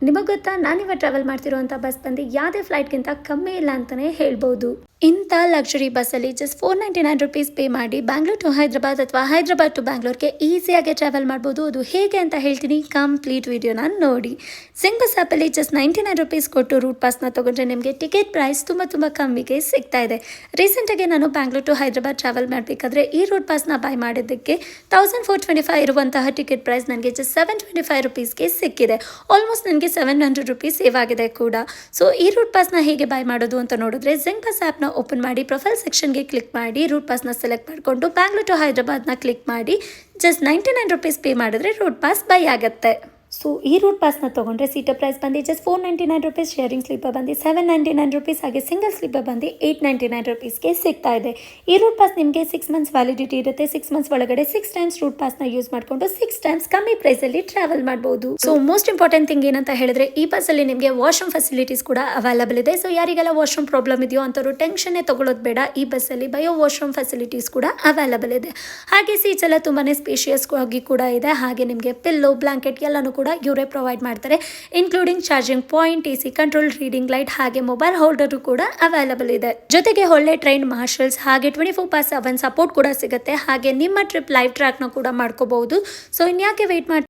ನಿಮಗೆ ಗೊತ್ತಾ, ನಾನಿವಾಗ ಟ್ರಾವೆಲ್ ಮಾಡ್ತಿರುವಂಥ ಬಸ್ ಬಂದು ಯಾವುದೇ ಫ್ಲೈಟ್ಗಿಂತ ಕಮ್ಮಿ ಇಲ್ಲ ಅಂತಲೇ ಹೇಳ್ಬೋದು. ಇಂಥ ಲಕ್ಸುರಿ ಬಸ್ಸಲ್ಲಿ ಜಸ್ಟ್ 499 ರುಪೀಸ್ ಪೇ ಮಾಡಿ ಬ್ಯಾಂಗ್ಳೂರ್ ಟು ಹೈದರಾಬಾದ್ ಅಥವಾ ಹೈದರಾಬಾದ್ ಟು ಬ್ಯಾಂಗ್ಳೂರ್ಗೆ ಈಸಿಯಾಗಿ ಟ್ರಾವೆಲ್ ಮಾಡ್ಬೋದು. ಅದು ಹೇಗೆ ಅಂತ ಹೇಳ್ತೀನಿ, ಕಂಪ್ಲೀಟ್ ವಿಡಿಯೋನ ನೋಡಿ. ಸಿಂಗ್ ಬಸ್ ಆ್ಯಪಲ್ಲಿ ಜಸ್ಟ್ 99 ರುಪೀಸ್ ಕೊಟ್ಟು ರೂಟ್ ಪಾಸ್ನ ತೊಗೊಂಡ್ರೆ ನಿಮಗೆ ಟಿಕೆಟ್ ಪ್ರೈಸ್ ತುಂಬ ಕಮ್ಮಿಗೆ ಸಿಗ್ತಾ ಇದೆ. ರೀಸೆಂಟಾಗಿ ನಾನು ಬ್ಯಾಂಗ್ಳೂರ್ ಟು ಹೈದರಾಬಾದ್ ಟ್ರಾವೆಲ್ ಮಾಡಬೇಕಾದ್ರೆ ಈ ರೂಟ್ ಪಾಸ್ನ ಬೈ ಮಾಡಿದ್ದಕ್ಕೆ 1425 ಇರುವಂತಹ ಟಿಕೆಟ್ ಪ್ರೈಸ್ ನನಗೆ ಜಸ್ಟ್ 725 ರುಪೀಸ್ಗೆ ಸಿಕ್ಕಿದೆ. ಆಲ್ಮೋಸ್ಟ್ ನನಗೆ 700 ರುಪೀಸ್ ಸೇವ್ ಆಗಿದೆ ಕೂಡ. ಸೊ ಈ ರೂಟ್ ಪಾಸ್ನ ಹೇಗೆ ಬೈ ಮಾಡೋದು ಅಂತ ನೋಡಿದ್ರೆ, ಜಿಂಗ್ ಬಸ್ ಆ್ಯಪ್ನ ಓಪನ್ ಮಾಡಿ ಪ್ರೊಫೈಲ್ ಸೆಕ್ಷನ್ಗೆ ಕ್ಲಿಕ್ ಮಾಡಿ ರೂಟ್ ಪಾಸ್ನ ಸೆಲೆಕ್ಟ್ ಮಾಡಿಕೊಂಡು ಬ್ಯಾಂಗ್ಳೂರ್ ಟು ಹೈದರಾಬಾದ್ನ ಕ್ಲಿಕ್ ಮಾಡಿ ಜಸ್ಟ್ 99 ರುಪೀಸ್ ಪೇ ಮಾಡಿದ್ರೆ ರೂಟ್ ಪಾಸ್ ಬೈ ಆಗುತ್ತೆ. ಸೊ ಈ ರೂಟ್ ಪಾಸ್ನ ತೊಗೊಂಡ್ರೆ ಸೀಟರ್ ಪ್ರೈಸ್ ಬಂದು ಜಸ್ಟ್ 499 ರುಪೀಸ್, ಶೇರಿಂಗ್ ಸ್ಲೀಪರ್ ಬಂದು 799 ರುಪೀಸ್, ಹಾಗೆ ಸಿಂಗಲ್ ಸ್ಲೀಪರ್ ಬಂದು 899 ರುಪೀಸ್ಗೆ ಸಿಗ್ತಾ ಇದೆ. ಈ ರೂಟ್ ಪಾಸ್ ನಿಮಗೆ 6 ಮಂತ್ಸ್ ವ್ಯಾಲಿಡಿಟಿ ಇರುತ್ತೆ. 6 ಮಂತ್ಸ್ ಒಳಗಡೆ 6 ಟೈಮ್ಸ್ ರೂಟ್ ಪಾಸ್ನ ಯೂಸ್ ಮಾಡಿಕೊಂಡು 6 ಟೈಮ್ಸ್ ಕಮ್ಮಿ ಪ್ರೈಸಲ್ಲಿ ಟ್ರಾವೆಲ್ ಮಾಡ್ಬೋದು. ಸೊ ಮೋಸ್ಟ್ ಇಂಪಾರ್ಟೆಂಟ್ ಥಿಂಗ್ ಏನಂತ ಹೇಳಿದ್ರೆ, ಈ ಬಸ್ಸಲ್ಲಿ ನಿಮಗೆ ವಾಶ್ರೂಮ್ ಫೆಸಿಲಿಟೀಸ್ ಕೂಡ ಅವೈಲಬಲ್ ಇದೆ. ಸೊ ಯಾರಿಗೆಲ್ಲ ವಾಶ್ರೂಮ್ ಪ್ರಾಬ್ಲಮ್ ಇದೆಯೋ ಅಂಥವ್ರು ಟೆನ್ಷನ್ನೇ ತಗೊಳ್ಳೋದು ಬೇಡ. ಈ ಬಸ್ಸಲ್ಲಿ ಬಯೋ ವಾಶ್ರೂಮ್ ಫೆಸಿಲಿಟೀಸ್ ಕೂಡ ಅವೈಲಬಲ್ ಇದೆ. ಹಾಗೆ ಸೀಟ್ಸ್ ಎಲ್ಲ ತುಂಬಾ ಸ್ಪೇಷಿಯಸ್ ಆಗಿ ಕೂಡ ಇದೆ. ಹಾಗೆ ನಿಮಗೆ ಪಿಲ್ಲೋ, ಬ್ಲಾಂಕೆಟ್ ಎಲ್ಲನೂ ಕೂಡ ಇವರೇ ಪ್ರೊವೈಡ್ ಮಾಡ್ತಾರೆ. Including charging point, AC control, reading light, ಹಾಗೆ ಮೊಬೈಲ್ ಹೋಲ್ಡರ್ ಕೂಡ ಅವೈಲಬಲ್ ಇದೆ. ಜೊತೆಗೆ ಒಳ್ಳೆ ಟ್ರೈನ್ ಮಾರ್ಷಲ್ಸ್ ಹಾಗೆ 24/7 ಸಪೋರ್ಟ್ ಕೂಡ ಸಿಗುತ್ತೆ. ಹಾಗೆ ನಿಮ್ಮ ಟ್ರಿಪ್ ಲೈವ್ ಟ್ರ್ಯಾಕ್ನ ಕೂಡ ಮಾಡ್ಕೋಬಹುದು. ಸೊ ಇನ್ಯಾಕೆ ವೇಟ್ ಮಾಡಿ